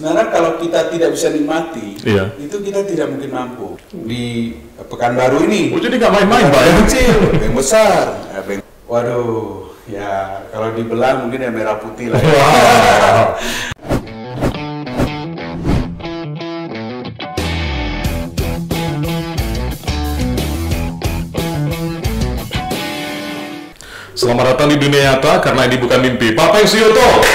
sebenarnya kalau kita tidak bisa nikmati, Iya. itu kita tidak mungkin mampu. Di Pekanbaru ini, Oh, jadi nggak main-main, Pak ya? yang kecil, yang besar. Waduh, ya kalau dibelah mungkin ya merah putih lah. Ya. Wow. Selamat datang di dunia nyata karena ini bukan mimpi. Pak Peng Suyoto.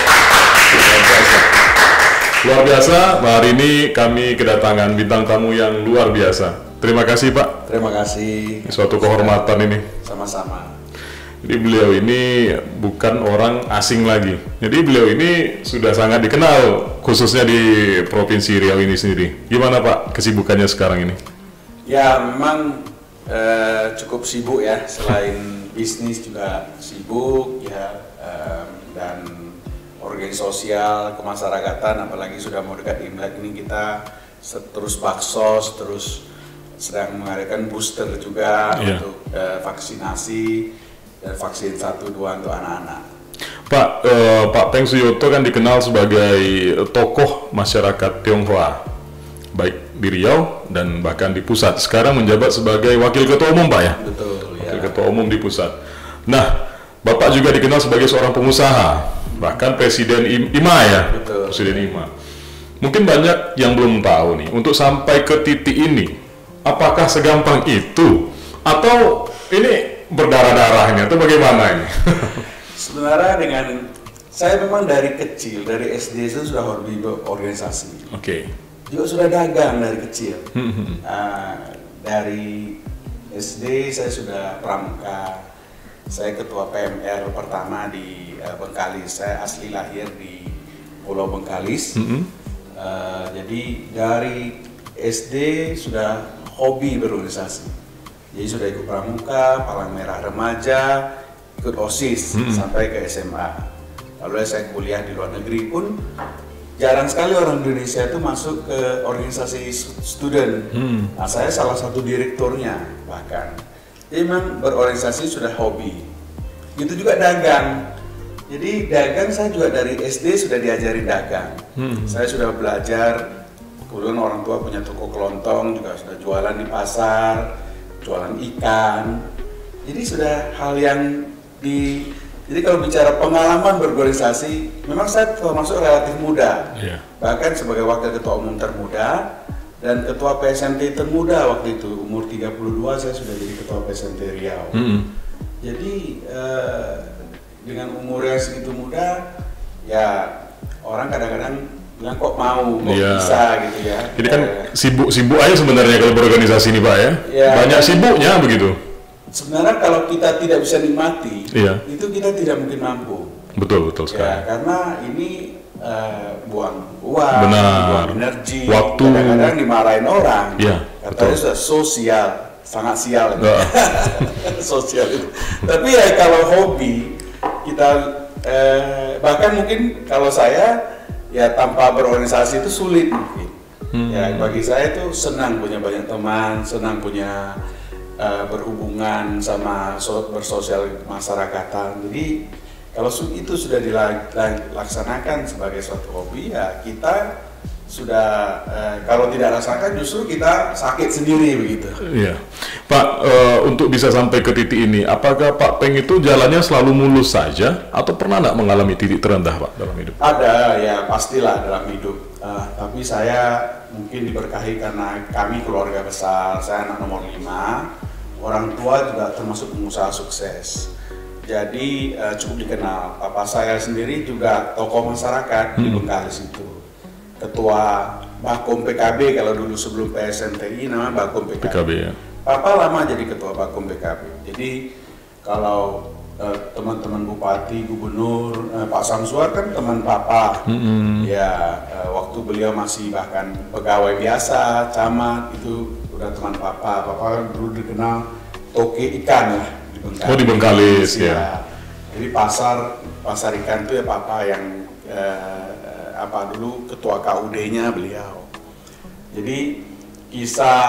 Luar biasa, hari ini kami kedatangan bintang tamu yang luar biasa. Terima kasih Pak. Terima kasih. Suatu kehormatan ini. Sama-sama. Jadi beliau ini bukan orang asing lagi. Jadi beliau ini sudah sangat dikenal, khususnya di Provinsi Riau ini sendiri. Gimana Pak kesibukannya sekarang ini? Ya memang cukup sibuk ya, selain bisnis juga sibuk ya, dan organisasi sosial kemasyarakatan, apalagi sudah mau dekat Imlek ini kita terus baksos, terus sedang mengadakan booster juga untuk vaksinasi dan vaksin 1-2 untuk anak-anak. Pak Peng Suyoto kan dikenal sebagai tokoh masyarakat Tionghoa, baik di Riau dan bahkan di pusat. Sekarang menjabat sebagai wakil ketua umum Pak ya? Betul ya. Wakil ketua umum di pusat. Nah, Bapak juga dikenal sebagai seorang pengusaha, bahkan Presiden IMA ya? Betul. Presiden IMA. Mungkin banyak yang belum tahu nih, untuk sampai ke titik ini, apakah segampang itu? Atau ini berdarah-darahnya atau bagaimana ini? Sebenarnya saya memang dari kecil, dari SD itu sudah hobi berorganisasi. Oke. Juga sudah dagang dari kecil. Dari SD saya sudah pramuka. Saya ketua PMR pertama di Bengkalis. Saya asli lahir di Pulau Bengkalis. Jadi dari SD sudah hobi berorganisasi. Jadi sudah ikut pramuka, Palang Merah Remaja, ikut OSIS sampai ke SMA. Lalu saya kuliah di luar negeri pun jarang sekali orang Indonesia itu masuk ke organisasi student. Nah, saya salah satu direkturnya bahkan. Jadi memang berorganisasi sudah hobi. Gitu juga dagang. Jadi dagang saya juga dari SD sudah diajarin dagang. Saya sudah belajar, kemudian orang tua punya toko kelontong, juga sudah jualan di pasar, jualan ikan. Jadi sudah hal yang jadi kalau bicara pengalaman berorganisasi, memang saya termasuk relatif muda. Bahkan sebagai wakil ketua umum termuda dan ketua PSMT termuda waktu itu, umur 32 saya sudah jadi ketua PSMT Riau. Jadi dengan umur yang segitu muda, ya orang kadang-kadang bilang kok bisa gitu ya. Jadi kan sibuk-sibuk aja sebenarnya kalau berorganisasi ini Pak ya? Banyak sibuknya begitu. Sebenarnya kalau kita tidak bisa nikmati, itu kita tidak mungkin mampu. Betul sekali. Ya, karena ini buang uang, buang energi, waktu. Kadang-kadang dimarahin orang. Katanya sudah sosial, sangat sial. Sosial itu. Tapi ya kalau hobi, kita bahkan mungkin kalau saya ya tanpa berorganisasi itu sulit mungkin. Ya bagi saya itu senang punya banyak teman, senang punya berhubungan sama bersosial masyarakatan. Jadi kalau itu sudah dilaksanakan sebagai suatu hobi, ya kita sudah kalau tidak laksanakan justru kita sakit sendiri begitu. Iya, Pak. Untuk bisa sampai ke titik ini, apakah Pak Peng itu jalannya selalu mulus saja, atau pernah nggak mengalami titik terendah Pak dalam hidup? Ada, ya pastilah dalam hidup. Tapi saya mungkin diberkahi karena kami keluarga besar. Saya anak nomor 5. Orang tua juga termasuk pengusaha sukses. Jadi cukup dikenal. Papa saya sendiri juga tokoh masyarakat di Bengkalis itu. Ketua Bakom PKB kalau dulu sebelum PSMTI namanya Bakom PKB. Ya. Papa lama jadi ketua Bakom PKB. Jadi kalau teman-teman bupati, gubernur, Pak Samsuar kan teman Papa. Ya waktu beliau masih bahkan pegawai biasa, camat itu udah teman Papa. Papa dulu dikenal toke ikan lah di Bengkalis. Oh di Bengkalis ya. Jadi pasar ikan itu ya Papa yang dulu ketua KUD-nya beliau. Jadi kisah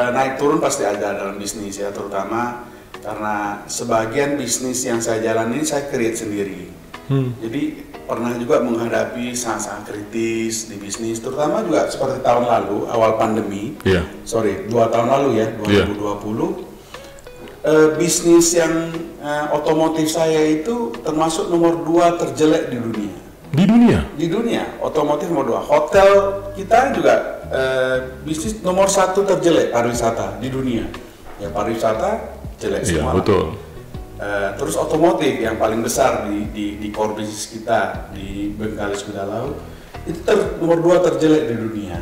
naik turun pasti ada dalam bisnis ya, terutama karena sebagian bisnis yang saya jalani saya create sendiri. Jadi pernah juga menghadapi saat-saat kritis di bisnis, terutama juga seperti tahun lalu awal pandemi. 2 tahun lalu ya, 2020. Bisnis yang otomotif saya itu termasuk nomor 2 terjelek di dunia. Di dunia, otomotif nomor 2. Hotel kita juga bisnis nomor 1 terjelek pariwisata di dunia. Ya pariwisata jelek semua. Betul. Terus otomotif yang paling besar di core bisnis kita di Bengkalis Kuda Laut itu nomor 2 terjelek di dunia.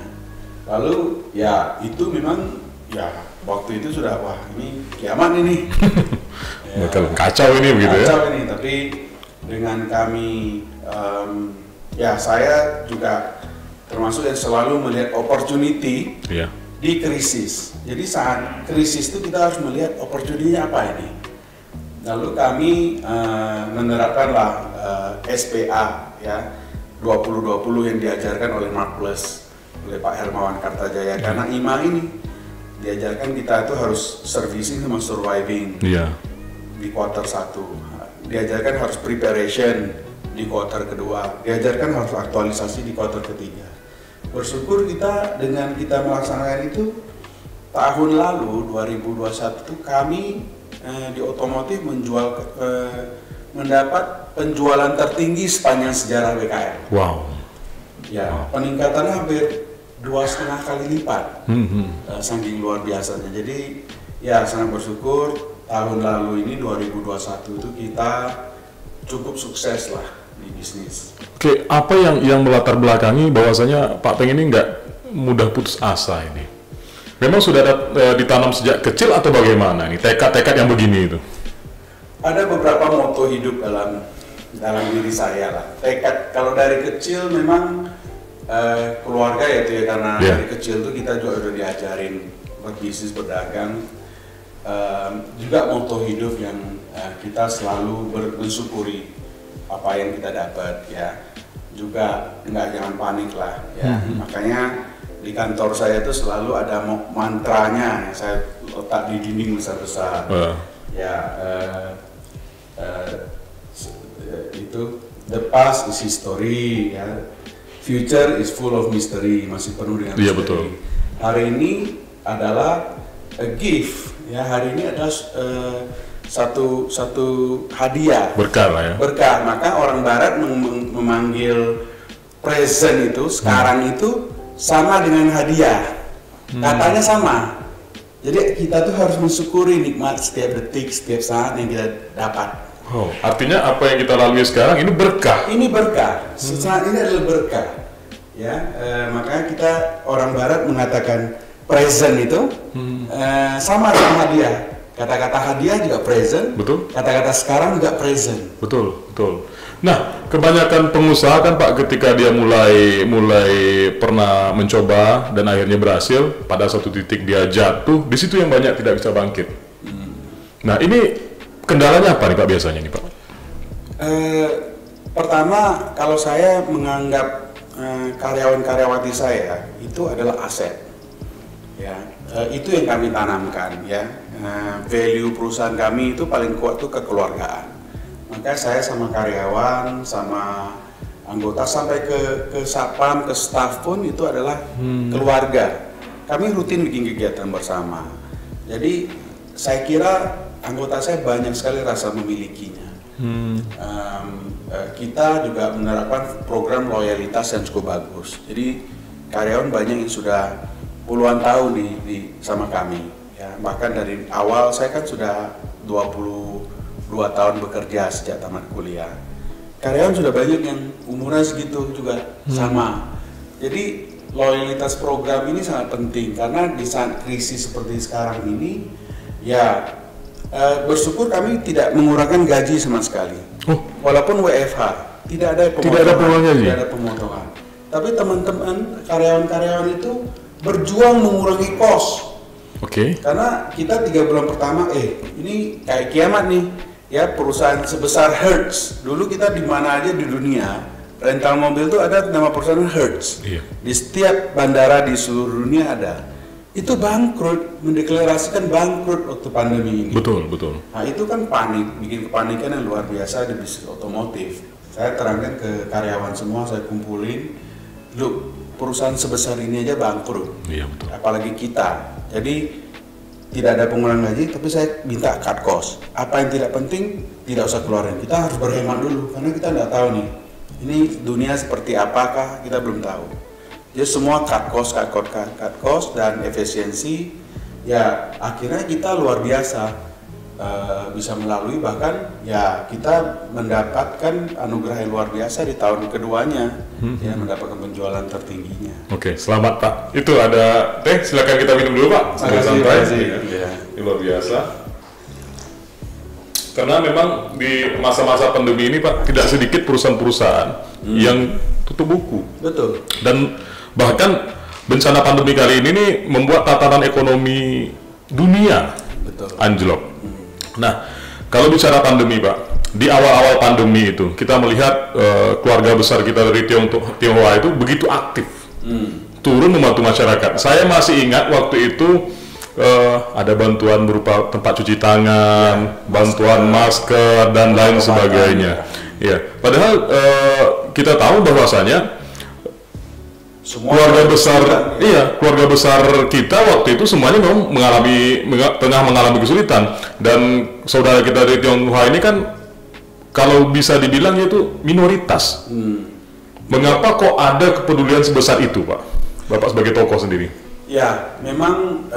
Lalu ya itu memang ya waktu itu sudah wah ini kiamat ini. Betul, kacau ini begitu ya. Kacau ini, tapi dengan kami ya saya juga termasuk yang selalu melihat opportunity di krisis. Jadi saat krisis itu kita harus melihat opportunity-nya apa ini. Lalu kami menerapkanlah SPA ya 2020 yang diajarkan oleh Mark Plus, oleh Pak Hermawan Kartajaya. Karena IMA ini diajarkan kita itu harus servicing sama surviving di quarter 1, diajarkan harus preparation di quarter kedua, diajarkan harus aktualisasi di quarter ketiga. Bersyukur kita dengan kita melaksanakan itu tahun lalu 2021 itu kami di otomotif mendapat penjualan tertinggi sepanjang sejarah BKM. Ya, peningkatannya hampir 2,5 kali lipat, saking luar biasanya. Jadi ya sangat bersyukur tahun lalu ini 2021 itu kita cukup sukses lah di bisnis. Oke, apa yang melatar belakangi bahwasanya Pak Peng ini nggak mudah putus asa ini? Memang sudah ditanam sejak kecil atau bagaimana ini tekad-tekad yang begini itu? Ada beberapa moto hidup dalam diri saya lah. Tekad kalau dari kecil memang keluarga ya itu ya, karena dari kecil tuh kita juga udah diajarin berbisnis, berdagang. Juga moto hidup yang kita selalu bersyukuri apa yang kita dapat ya. Juga jangan panik lah ya. Makanya di kantor saya itu selalu ada mantranya yang saya letak di dinding besar-besar. Itu the past is history ya. Future is full of mystery, masih penuh dengan misteri. Betul. Hari ini adalah a gift, ya hari ini adalah satu hadiah. Berkah lah ya. Berkah, maka orang Barat memanggil present itu sekarang itu sama dengan hadiah. Katanya sama. Jadi kita tuh harus mensyukuri nikmat setiap detik, setiap saat yang kita dapat. Artinya apa yang kita lalui sekarang ini berkah. Ini berkah. Saat ini adalah berkah. Ya, makanya kita orang Barat mengatakan present itu sama dengan hadiah. Kata-kata hadiah juga present. Betul. Kata-kata sekarang juga present. Betul. Nah, kebanyakan pengusaha kan Pak ketika dia mulai pernah mencoba dan akhirnya berhasil, pada satu titik dia jatuh, di situ yang banyak tidak bisa bangkit. Nah, ini kendalanya apa nih Pak biasanya nih Pak? Pertama, kalau saya menganggap karyawan-karyawati saya itu adalah aset, ya itu yang kami tanamkan ya. Value perusahaan kami itu paling kuat itu kekeluargaan. Maka saya sama karyawan, sama anggota sampai ke satpam, ke staff pun itu adalah keluarga. Kami rutin bikin kegiatan bersama. Jadi saya kira anggota saya banyak sekali rasa memilikinya. Kita juga menerapkan program loyalitas yang cukup bagus. Jadi karyawan banyak yang sudah puluhan tahun di sama kami. Ya, bahkan dari awal saya kan sudah 22 tahun bekerja sejak tamat kuliah. Karyawan sudah banyak yang umurnya segitu juga sama. Jadi loyalitas program ini sangat penting karena di saat krisis seperti sekarang ini, ya bersyukur kami tidak mengurangi gaji sama sekali. Walaupun WFH tidak ada pemotongan. Tapi teman-teman karyawan-karyawan itu berjuang mengurangi kos. Karena kita 3 bulan pertama, ini kayak kiamat nih. Ya, perusahaan sebesar Hertz. Dulu kita di mana aja di dunia, rental mobil itu ada nama perusahaan Hertz. Di setiap bandara di seluruh dunia ada. Itu bangkrut, mendeklarasikan bangkrut waktu pandemi ini. Betul. Nah, itu kan panik, bikin kepanikan yang luar biasa di bisnis otomotif. Saya terangkan ke karyawan semua, saya kumpulin, lu perusahaan sebesar ini aja bangkrut. Iya betul. Apalagi kita. Jadi tidak ada pengurangan gaji, tapi saya minta cut cost. Apa yang tidak penting tidak usah keluarin. Kita harus berhemat dulu karena kita tidak tahu nih. Ini dunia seperti apakah kita belum tahu. Jadi semua cut cost dan efisiensi. Ya akhirnya kita luar biasa. Bisa melalui, bahkan ya kita mendapatkan anugerah yang luar biasa di tahun keduanya, ya mendapatkan penjualan tertingginya. Oke, selamat Pak. Itu ada teh, silakan kita minum dulu Pak. Santai. Ya. Luar biasa. Karena memang di masa-masa pandemi ini Pak, tidak sedikit perusahaan-perusahaan yang tutup buku. Betul. Dan bahkan bencana pandemi kali ini nih membuat tatanan ekonomi dunia anjlok. Nah, kalau bicara pandemi Pak, di awal-awal pandemi itu kita melihat keluarga besar kita dari Tionghoa itu begitu aktif, turun membantu masyarakat. Saya masih ingat waktu itu ada bantuan berupa tempat cuci tangan, bantuan masker dan lain sebagainya. Ya, padahal kita tahu bahwasanya keluarga besar, keluarga besar kita waktu itu semuanya memang tengah mengalami kesulitan, dan saudara kita dari Tionghoa ini kan kalau bisa dibilang itu minoritas. Mengapa kok ada kepedulian sebesar itu, Pak? Bapak sebagai tokoh sendiri. Ya, memang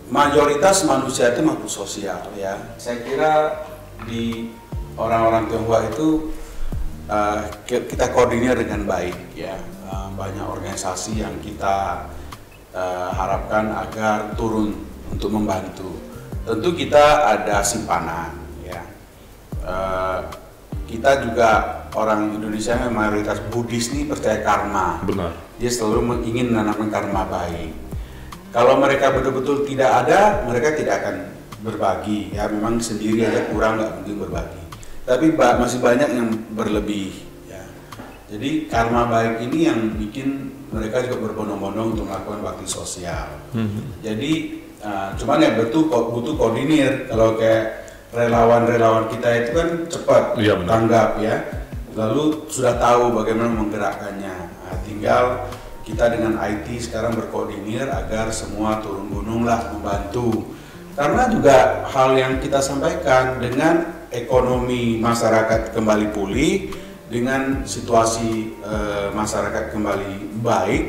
mayoritas manusia itu makhluk sosial ya. Saya kira di orang-orang Tionghoa itu kita koordinir dengan baik ya. Banyak organisasi yang kita harapkan agar turun untuk membantu. Tentu kita ada simpanan ya. Kita juga orang Indonesia yang mayoritas Buddhis nih percaya karma. Benar. Dia selalu ingin menanamkan karma baik. Kalau mereka betul-betul tidak ada, mereka tidak akan berbagi ya. Memang sendiri aja kurang, nggak mungkin berbagi. Tapi masih banyak yang berlebih. Jadi karma baik ini yang bikin mereka juga berbondong-bondong untuk melakukan bakti sosial. Jadi cuman ya butuh koordinir. Kalau kayak relawan-relawan kita itu kan cepat tanggap ya. Lalu sudah tahu bagaimana menggerakkannya. Tinggal kita dengan IT sekarang berkoordinir agar semua turun gunung lah membantu. Karena juga hal yang kita sampaikan, dengan ekonomi masyarakat kembali pulih, dengan situasi masyarakat kembali baik,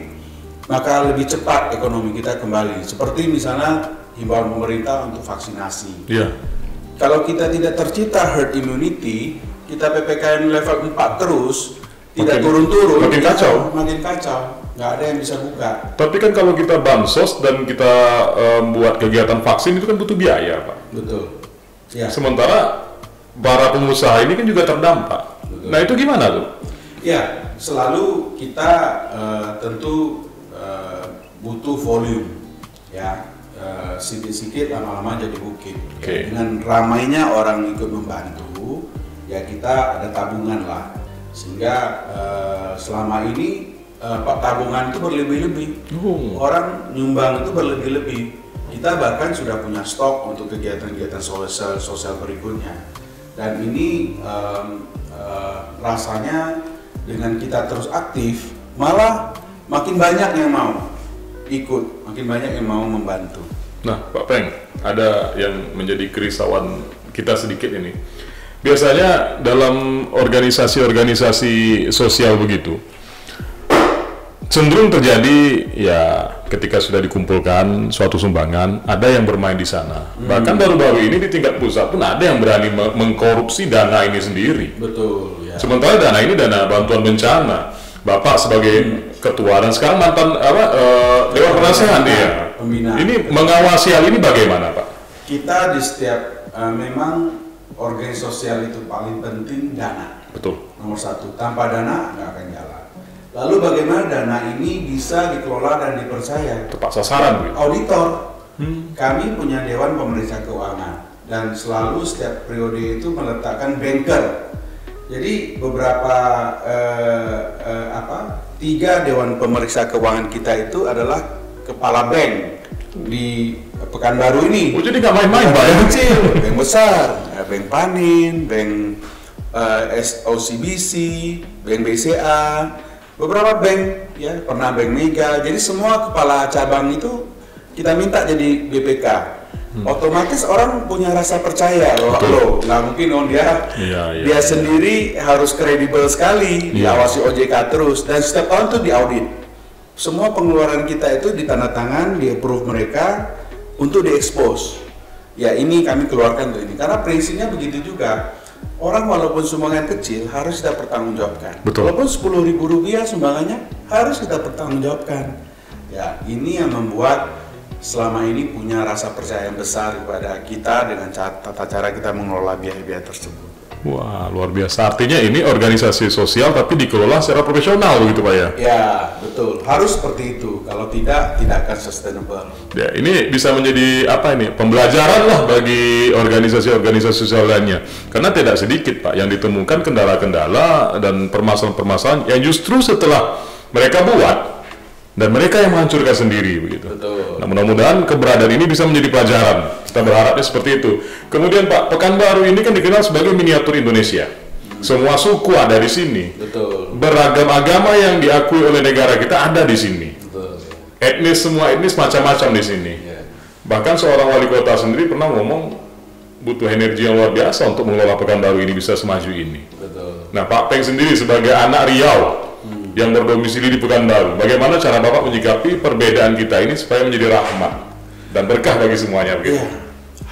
maka lebih cepat ekonomi kita kembali. Seperti misalnya himbauan pemerintah untuk vaksinasi. Kalau kita tidak tercipta herd immunity, kita PPKM level 4 terus, tidak turun-turun, makin kacau. Makin kacau, nggak ada yang bisa buka. Tapi kan kalau kita bansos dan kita buat kegiatan vaksin itu kan butuh biaya, Pak. Betul. Ya. Sementara para pengusaha ini kan juga terdampak. Betul. Nah itu gimana tuh? Ya, selalu kita tentu butuh volume, ya. Sedikit-sedikit lama-lama jadi bukit. Okay. Dengan ramainya orang ikut membantu, ya kita ada tabungan lah, sehingga selama ini tabungan itu berlebih-lebih. Orang nyumbang itu berlebih-lebih. Kita bahkan sudah punya stok untuk kegiatan-kegiatan sosial berikutnya. Dan ini rasanya dengan kita terus aktif, malah makin banyak yang mau ikut, makin banyak yang mau membantu. Nah, Pak Peng, ada yang menjadi kerisauan kita sedikit ini. Biasanya dalam organisasi-organisasi sosial begitu, cenderung terjadi ya ketika sudah dikumpulkan suatu sumbangan, ada yang bermain di sana. Bahkan baru-baru ini di tingkat pusat pun ada yang berani mengkorupsi dana ini sendiri. Betul. Ya. Sementara dana ini dana bantuan bencana. Bapak sebagai ketua dan sekarang mantan Dewan Penasehat ya. Ini mengawasi hal ini bagaimana, Pak? Kita di setiap memang organisasi sosial itu paling penting dana. Betul. Nomor satu, tanpa dana nggak akan jalan. Lalu bagaimana dana ini bisa dikelola dan dipercaya? Tepat sasaran, Bu. Auditor. Kami punya Dewan Pemeriksa Keuangan dan selalu setiap periode itu meletakkan banker. Jadi beberapa 3 Dewan Pemeriksa Keuangan kita itu adalah kepala bank di Pekanbaru ini. Oh, jadi nggak main-main, Pak? Bank kecil, bank besar, bank Panin, bank OCBC, Bank BCA, beberapa bank ya, pernah Bank Mega. Jadi semua kepala cabang itu kita minta jadi BPK. Otomatis orang punya rasa percaya loh, nggak mungkin dong dia sendiri harus kredibel sekali, diawasi OJK terus, dan setiap tahun tuh diaudit. Semua pengeluaran kita itu ditandatangan, di-approve mereka untuk diekspos. Ya ini kami keluarkan tuh ini, karena prinsipnya begitu juga. Orang walaupun sumbangan kecil harus kita pertanggungjawabkan. Walaupun Rp10.000 sumbangannya harus kita pertanggungjawabkan. Ya ini yang membuat selama ini punya rasa percaya yang besar kepada kita dengan tata cara kita mengelola biaya-biaya tersebut. Wah, luar biasa. Artinya ini organisasi sosial tapi dikelola secara profesional begitu Pak ya? Ya, betul. Harus seperti itu. Kalau tidak akan sustainable. Ya, ini bisa menjadi pembelajaran lah bagi organisasi-organisasi sosial lainnya. Karena tidak sedikit Pak yang ditemukan kendala-kendala dan permasalahan-permasalahan yang justru setelah mereka buat dan mereka yang menghancurkan sendiri begitu. Betul. Nah, mudah-mudahan keberadaan ini bisa menjadi pelajaran. Kita berharapnya seperti itu. Kemudian Pak, Pekanbaru ini kan dikenal sebagai miniatur Indonesia. Semua suku ada di sini. Betul. Beragam agama yang diakui oleh negara kita ada di sini. Betul. Semua etnis macam-macam di sini. Yeah. Bahkan seorang wali kota sendiri pernah ngomong butuh energi yang luar biasa untuk mengelola Pekanbaru ini bisa semaju ini. Betul. Nah, Pak Peng sendiri sebagai anak Riau yang berdomisili di Pekanbaru, bagaimana cara Bapak menyikapi perbedaan kita ini supaya menjadi rahmat dan berkah bagi semuanya? Iya,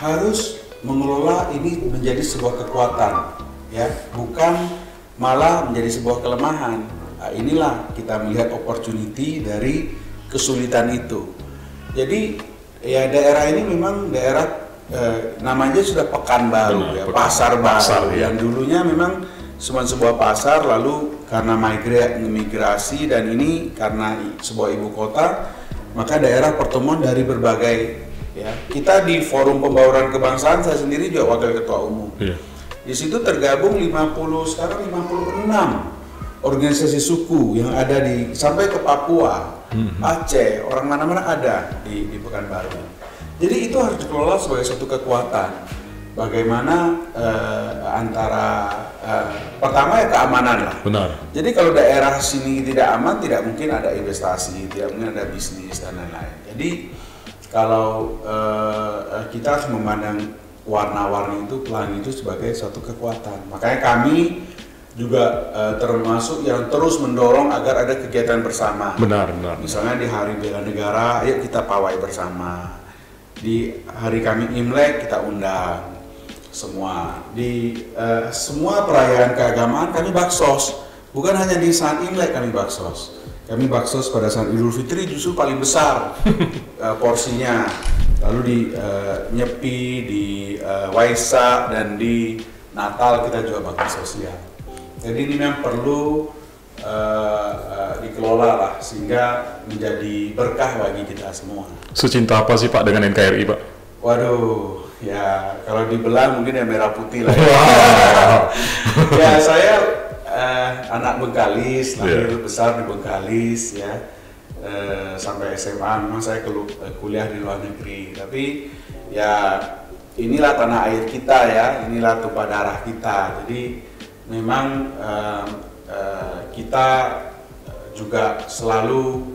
harus mengelola ini menjadi sebuah kekuatan, ya, bukan malah menjadi sebuah kelemahan. Nah, inilah kita melihat opportunity dari kesulitan itu. Jadi, ya daerah ini memang daerah namanya sudah Pekanbaru, ya, pasar baru, yang dulunya memang cuma sebuah pasar, lalu karena migrasi dan ini karena sebuah ibu kota, maka daerah pertemuan dari berbagai, ya, kita di forum pembauran kebangsaan, saya sendiri juga wakil ketua umum. Di situ tergabung 56 organisasi suku yang ada sampai ke Papua, Aceh, orang mana-mana ada di Pekanbaru. Jadi itu harus dikelola sebagai suatu kekuatan. Bagaimana pertama ya keamanan lah. Benar. Jadi kalau daerah sini tidak aman, tidak mungkin ada investasi, tidak mungkin ada bisnis dan lain-lain. Jadi kalau kita harus memandang warna-warni itu, pelangi itu sebagai suatu kekuatan. Makanya kami juga termasuk yang terus mendorong agar ada kegiatan bersama. Benar. Misalnya di Hari Bela Negara, ayo kita pawai bersama. Di hari kami Imlek kita undang semua. Di semua perayaan keagamaan kami baksos. Bukan hanya di saat Imlek kami baksos. Kami baksos pada saat Idul Fitri justru paling besar porsinya. Lalu di Nyepi, di Waisak, dan di Natal kita juga bakti sosial. Jadi ini memang perlu dikelola lah sehingga menjadi berkah bagi kita semua. Secinta apa sih Pak dengan NKRI Pak? Waduh, ya kalau dibelah mungkin ya merah putih lah ya. Ya saya anak Bengkalis, lahir besar di Bengkalis ya, sampai SMA memang saya kuliah di luar negeri. Tapi ya inilah tanah air kita ya, inilah tumpah darah kita. Jadi memang kita juga selalu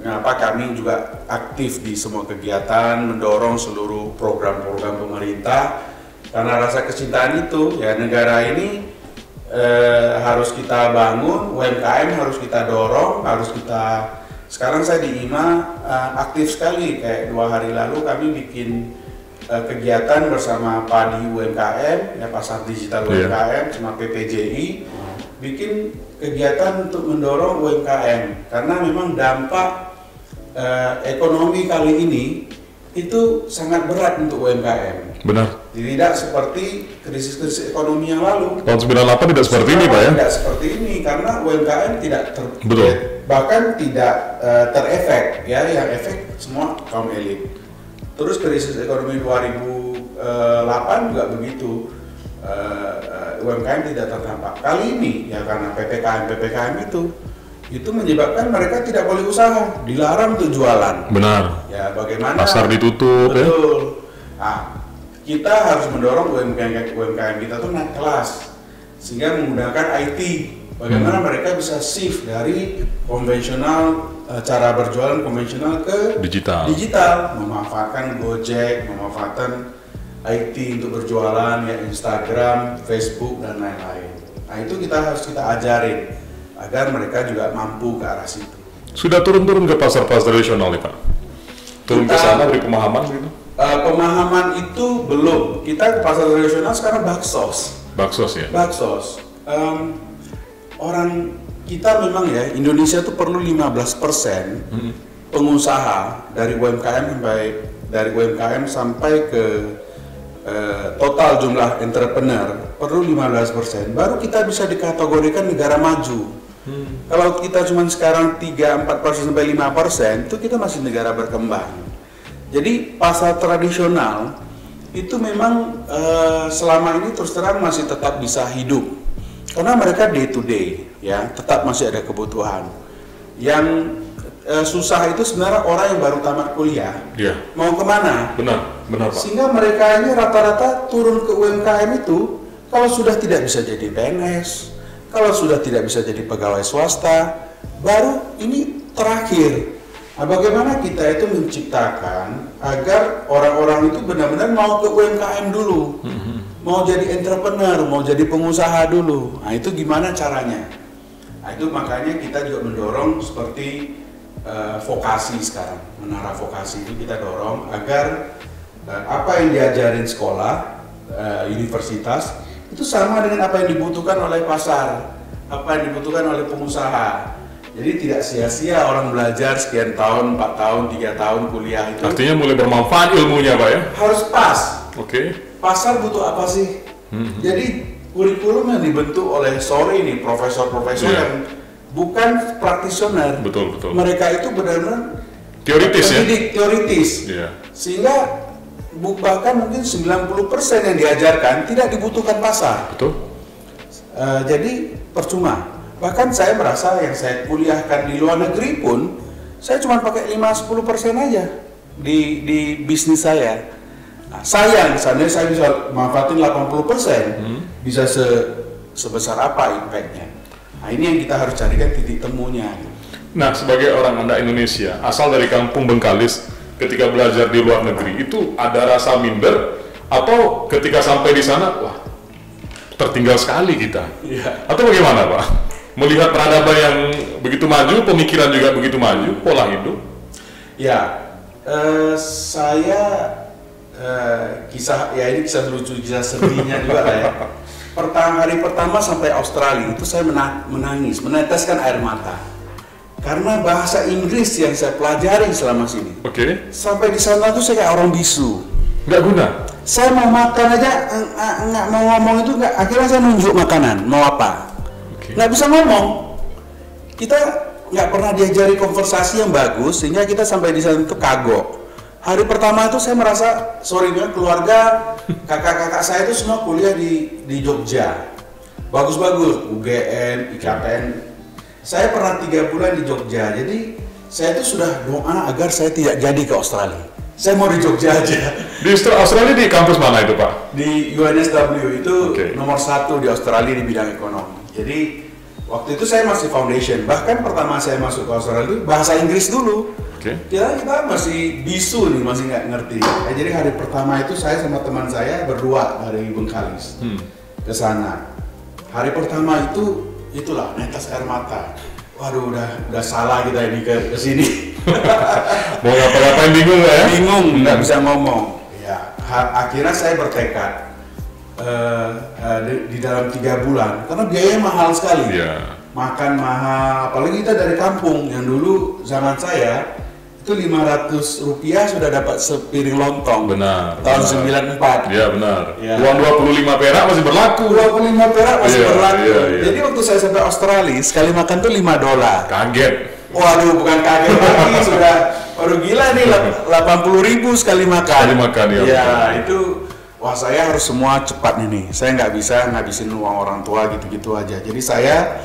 mengapa kami juga aktif di semua kegiatan, mendorong seluruh program-program pemerintah karena rasa kecintaan itu ya, negara ini harus kita bangun, UMKM harus kita dorong, sekarang saya di IMA aktif sekali, kayak 2 hari lalu kami bikin kegiatan bersama Padi UMKM, ya pasar digital UMKM sama PPJI, bikin kegiatan untuk mendorong UMKM karena memang dampak ekonomi kali ini itu sangat berat untuk UMKM. Benar. Tidak seperti krisis ekonomi yang lalu. Tahun 98 tidak seperti ini Pak ya? Tidak seperti ini karena UMKM tidak bahkan tidak terefek ya, yang efek semua kaum elit. Terus krisis ekonomi 2008 juga begitu, UMKM tidak terdampak. Kali ini ya karena PPKM itu menyebabkan mereka tidak boleh usaha, dilarang untuk jualan. Benar. Ya bagaimana? Pasar ditutup. Betul. Nah, kita harus mendorong UMKM kita tuh naik kelas sehingga menggunakan IT. Bagaimana mereka bisa shift dari konvensional, cara berjualan konvensional ke digital, memanfaatkan Gojek, memanfaatkan IT untuk berjualan, ya Instagram, Facebook dan lain-lain. Nah itu harus kita ajarin agar mereka juga mampu ke arah situ. Sudah turun-turun ke pasar-pasar tradisional nih Pak? Turun ke sana beri pemahaman gitu? Pemahaman itu belum. Kita ke pasar tradisional sekarang baksos. Baksos ya? Baksos. Orang kita memang ya, Indonesia itu perlu 15% pengusaha dari UMKM sampai ke total jumlah entrepreneur perlu 15%. Baru kita bisa dikategorikan negara maju. Kalau kita cuma sekarang 3-4% sampai 5%, itu kita masih negara berkembang. Jadi pasar tradisional itu memang selama ini terus terang masih tetap bisa hidup karena mereka day to day, ya tetap masih ada kebutuhan. Yang susah itu sebenarnya orang yang baru tamat kuliah, mau kemana? Benar Pak. Sehingga mereka ini rata-rata turun ke UMKM itu kalau sudah tidak bisa jadi PNS, kalau sudah tidak bisa jadi pegawai swasta, baru ini terakhir. Nah, bagaimana kita itu menciptakan agar orang-orang itu benar-benar mau ke UMKM dulu, mau jadi entrepreneur, mau jadi pengusaha dulu. Nah itu gimana caranya? Nah itu makanya kita juga mendorong seperti vokasi sekarang, menara vokasi itu kita dorong agar apa yang diajarin sekolah, universitas, itu sama dengan apa yang dibutuhkan oleh pasar, apa yang dibutuhkan oleh pengusaha. Jadi tidak sia-sia orang belajar sekian tahun, 4 tahun, 3 tahun kuliah itu. Artinya mulai bermanfaat ilmunya Pak ya? Harus pas. Pasar butuh apa sih? Jadi kurikulum yang dibentuk oleh ini profesor-profesor yang bukan praktisioner. Betul. Mereka itu benar-benar teoritis ya? Teoritis. Sehingga bahkan mungkin 90% yang diajarkan tidak dibutuhkan pasar. Jadi percuma. Bahkan saya merasa yang saya kuliahkan di luar negeri pun saya cuma pakai 5-10% aja di bisnis saya. Nah, sayang, seandainya saya bisa manfaatin 80%, bisa sebesar apa impact-nya. Nah ini yang kita harus carikan titik temunya. Nah sebagai orang Anda Indonesia, asal dari kampung Bengkalis, ketika belajar di luar negeri, itu ada rasa minder atau ketika sampai di sana, wah tertinggal sekali kita? Atau bagaimana Pak? Melihat peradaban yang begitu maju, pemikiran juga begitu maju, pola hidup? Saya ini kisah lucu, kisah sedihnya juga lah ya. Hari pertama sampai Australia itu saya menangis, meneteskan air mata karena bahasa Inggris yang saya pelajari selama sini. Sampai di sana tuh saya kayak orang bisu, nggak guna. Saya mau makan aja nggak mau ngomong itu nggak. Akhirnya saya nunjuk makanan mau apa, nggak bisa ngomong. Kita nggak pernah diajari konversasi yang bagus sehingga kita sampai di sana itu kagok. Hari pertama itu saya merasa keluarga kakak-kakak saya itu semua kuliah di Jogja, bagus-bagus, UGM, IKPN. Saya pernah 3 bulan di Jogja, jadi saya itu sudah doa agar saya tidak jadi ke Australia. Saya mau di Jogja aja. Di Australia di kampus mana itu Pak? Di UNSW itu nomor 1 di Australia di bidang ekonomi. Jadi waktu itu saya masih foundation, bahkan pertama saya masuk ke Australia bahasa Inggris dulu. Kita masih bisu nih, masih nggak ngerti. Jadi hari pertama itu saya sama teman saya berdua dari Bengkalis ke sana. Hari pertama itulah netes air mata. Waduh, udah salah kita ini ke sini. Mau ngapa-ngapain bingung nggak ya? Bingung, nggak bisa ngomong. Akhirnya saya bertekad di dalam 3 bulan, karena biayanya mahal sekali. Makan mahal, apalagi kita dari kampung yang dulu zaman saya itu Rp500 sudah dapat sepiring lontong. Tahun 94. Benar. Uang 25 perak masih berlaku. 25 perak masih berlaku. Jadi waktu saya sampai Australia, sekali makan tuh $5. Kaget. Waduh, bukan kaget lagi, sudah baru gila nih, 80.000 sekali makan. Itu wah, saya harus semua cepat nih. Saya nggak bisa ngabisin uang orang tua gitu-gitu aja. Jadi saya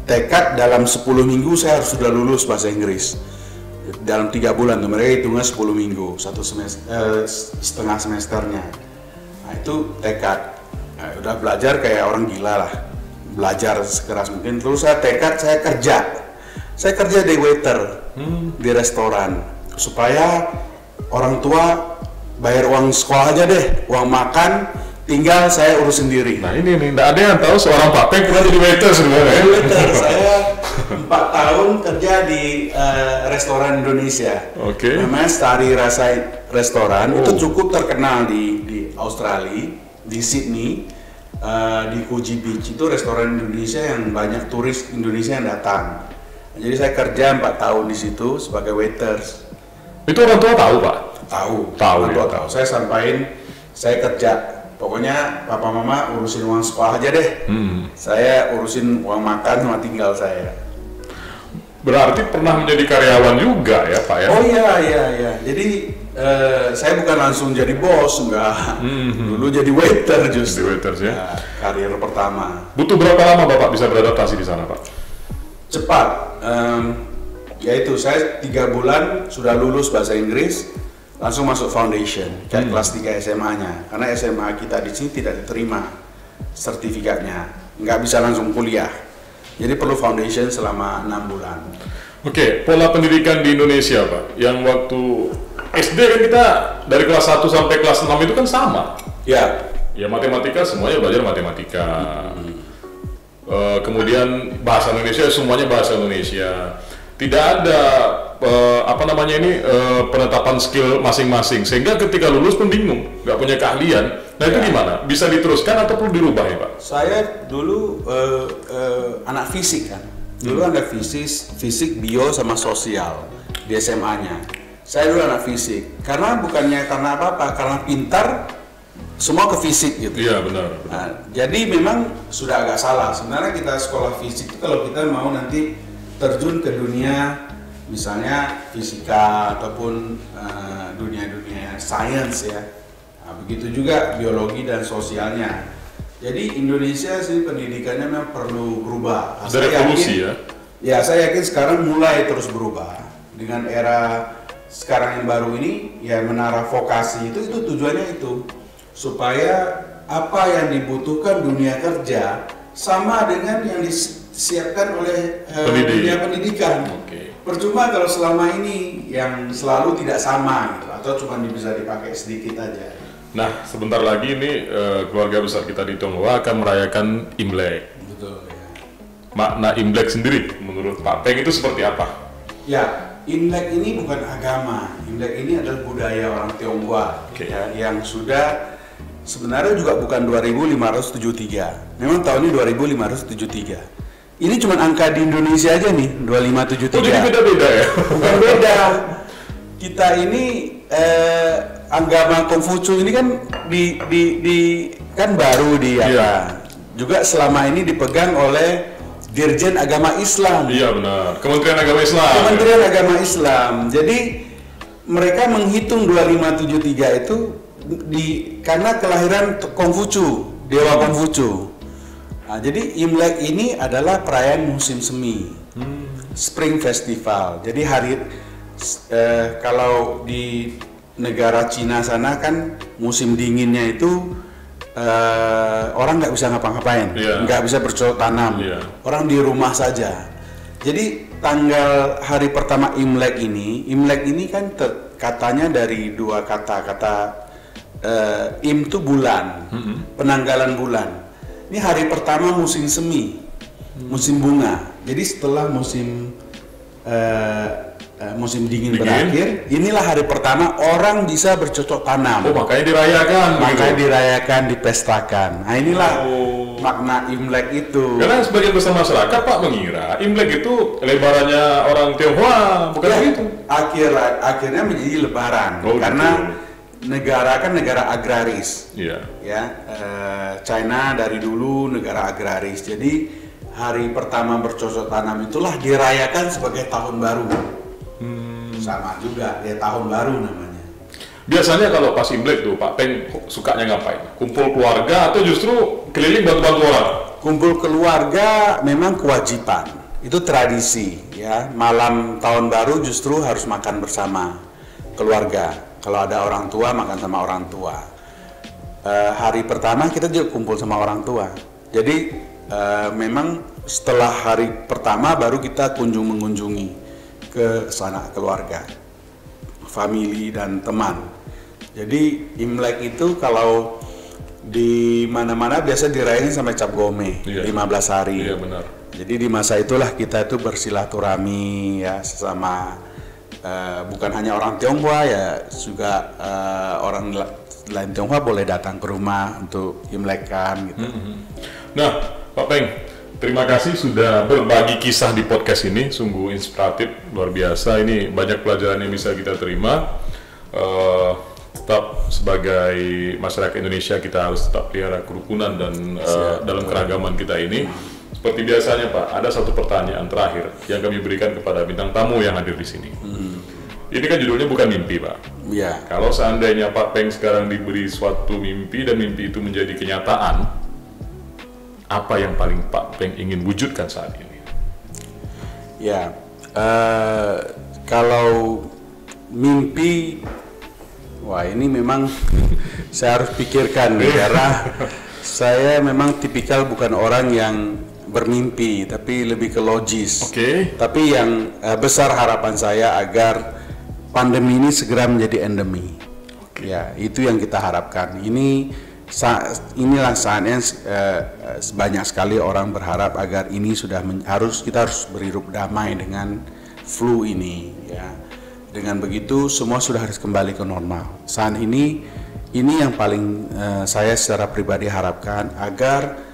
tekad dalam 10 minggu saya harus sudah lulus bahasa Inggris. dalam 3 bulan tuh mereka hitungnya 10 minggu, setengah semesternya. Nah itu tekad. Nah, udah belajar kayak orang gila lah, belajar sekeras mungkin. Terus saya tekad, saya kerja di waiter di restoran supaya orang tua bayar uang sekolah aja deh, uang makan tinggal saya urus sendiri. Nah ini nih, nggak ada yang tahu seorang Pak Peng pernah jadi waiter sebenarnya. Waiter, saya 4 tahun kerja di restoran Indonesia. Oke. Namanya Starry Rasa Restoran. Itu cukup terkenal di Australia, di Sydney, di Coogee Beach. Itu restoran Indonesia yang banyak turis Indonesia yang datang. Jadi saya kerja 4 tahun di situ sebagai waiters. Itu orang tua tahu, Pak? Tahu. Orang tua tahu. Saya sampaikan, saya kerja. Pokoknya papa mama urusin uang sekolah aja deh. Saya urusin uang makan sama tinggal saya. Berarti pernah menjadi karyawan juga ya, Pak ya? Oh iya. Jadi saya bukan langsung jadi bos, enggak. Dulu jadi waiter justru. Jadi waiters ya. Nah, karir pertama. Butuh berapa lama Bapak bisa beradaptasi di sana, Pak? Cepat. Yaitu saya 3 bulan sudah lulus bahasa Inggris, langsung masuk foundation, kayak kelas 3 SMA-nya. Karena SMA kita di sini tidak diterima sertifikatnya, nggak bisa langsung kuliah. Jadi perlu foundation selama 6 bulan. Oke, pola pendidikan di Indonesia, Pak, yang waktu SD kan kita dari kelas 1 sampai kelas 6 itu kan sama. Ya. Ya matematika semuanya belajar matematika. Kemudian bahasa Indonesia semuanya bahasa Indonesia. Tidak ada penetapan skill masing-masing, sehingga ketika lulus pun bingung, nggak punya keahlian. Nah itu gimana? Bisa diteruskan atau perlu dirubah ya, Pak? Saya dulu anak fisik kan. Dulu anak fisik, bio sama sosial di SMA-nya. Saya dulu anak fisik. Karena bukannya karena apa-apa, karena pintar semua ke fisik gitu. Iya benar. Nah, jadi memang sudah agak salah. Sebenarnya kita sekolah fisik itu kalau kita mau nanti terjun ke dunia misalnya fisika ataupun dunia-dunia sains ya. Nah, begitu juga biologi dan sosialnya. Jadi Indonesia sih pendidikannya memang perlu berubah. Ada revolusi ya? Ya, saya yakin sekarang mulai terus berubah. Dengan era sekarang yang baru ini, ya menara vokasi itu tujuannya itu. Supaya apa yang dibutuhkan dunia kerja sama dengan yang disiapkan oleh dunia pendidikan. Percuma kalau selama ini yang selalu tidak sama gitu, atau cuma bisa dipakai sedikit aja. Nah, sebentar lagi ini keluarga besar kita di Tionghoa akan merayakan Imlek. Betul ya. Makna Imlek sendiri menurut Pak Peng itu seperti apa? Ya, Imlek ini bukan agama. Imlek ini adalah budaya orang Tionghoa ya, yang sudah sebenarnya juga bukan 2573. Memang tahun ini 2573. Ini cuma angka di Indonesia aja nih, 2573. Oh, jadi beda-beda ya? Bukan beda. Kita ini agama Konghucu ini kan kan baru di apa? Juga selama ini dipegang oleh Dirjen Agama Islam. Iya benar. Kementerian Agama Islam. Kementerian Agama Islam. Jadi mereka menghitung 2573 itu karena kelahiran Konghucu, Dewa Konghucu. Nah, jadi Imlek ini adalah perayaan musim semi, Spring Festival. Jadi kalau di negara Cina sana kan musim dinginnya itu orang nggak bisa ngapa-ngapain, nggak bisa bercocok tanam, orang di rumah saja. Jadi hari pertama Imlek ini kan katanya dari dua kata Im itu bulan, penanggalan bulan. Ini hari pertama musim semi, musim bunga. Jadi setelah musim dingin berakhir, inilah hari pertama orang bisa bercocok tanam. Oh, makanya dirayakan. Makanya dirayakan, dipestakan. Nah, inilah makna Imlek itu. Karena sebagian besar masyarakat Pak mengira Imlek itu lebarannya orang Tionghoa, bukan begitu? Akhirnya menjadi lebaran karena betul. Negara kan negara agraris, ya. China dari dulu negara agraris. Jadi hari pertama bercocok tanam itulah dirayakan sebagai tahun baru. Sama juga, ya tahun baru namanya. Biasanya kalau pas Imlek tuh Pak Peng sukanya ngapain? Kumpul keluarga atau justru keliling bantu-bantu orang? Kumpul keluarga memang kewajiban. itu tradisi ya. Malam tahun baru justru harus makan bersama keluarga. Kalau ada orang tua, makan sama orang tua. Hari pertama kita juga kumpul sama orang tua. Jadi memang setelah hari pertama baru kita mengunjungi ke sana keluarga, family dan teman. Jadi Imlek itu kalau di mana-mana biasa dirayain sampai Cap Gome, 15 hari. Iya, benar. Jadi di masa itulah kita itu bersilaturahmi ya sesama, bukan hanya orang Tionghoa ya, juga orang lain Tionghoa boleh datang ke rumah untuk Imlekan gitu. Nah, Pak Peng, terima kasih sudah berbagi kisah di podcast ini, sungguh inspiratif, luar biasa. Ini banyak pelajaran yang bisa kita terima. Tetap sebagai masyarakat Indonesia kita harus tetap pelihara kerukunan dan dalam keragaman kita ini. Seperti biasanya Pak, ada satu pertanyaan terakhir yang kami berikan kepada bintang tamu yang hadir di sini. Ini kan judulnya bukan mimpi Pak. Iya. Kalau seandainya Pak Peng sekarang diberi suatu mimpi dan mimpi itu menjadi kenyataan, apa yang paling Pak Peng ingin wujudkan saat ini? Ya, kalau mimpi, wah ini memang saya harus pikirkan karena saya memang tipikal bukan orang yang bermimpi, tapi lebih ke logis. Tapi yang besar harapan saya agar pandemi ini segera menjadi endemi. Ya, itu yang kita harapkan. Inilah saatnya banyak sekali orang berharap agar ini kita harus berhidup damai dengan flu ini. Ya, dengan begitu semua sudah harus kembali ke normal. Saat ini yang paling saya secara pribadi harapkan agar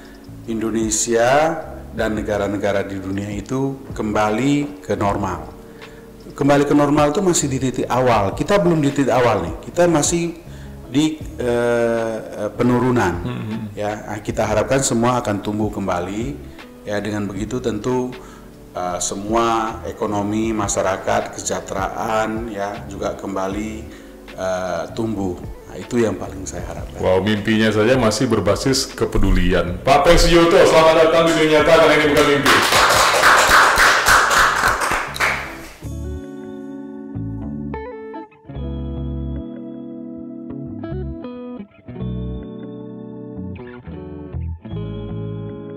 Indonesia dan negara-negara di dunia itu kembali ke normal. Kembali ke normal itu masih di titik awal. Kita belum di titik awal nih. Kita masih di penurunan. Ya, kita harapkan semua akan tumbuh kembali. Ya, dengan begitu tentu semua ekonomi masyarakat, kesejahteraan ya juga kembali tumbuh. Nah, itu yang paling saya harapkan. Wow, mimpinya saja masih berbasis kepedulian. Pak Peng Suyoto, selamat datang di dunia nyata karena ini bukan mimpi.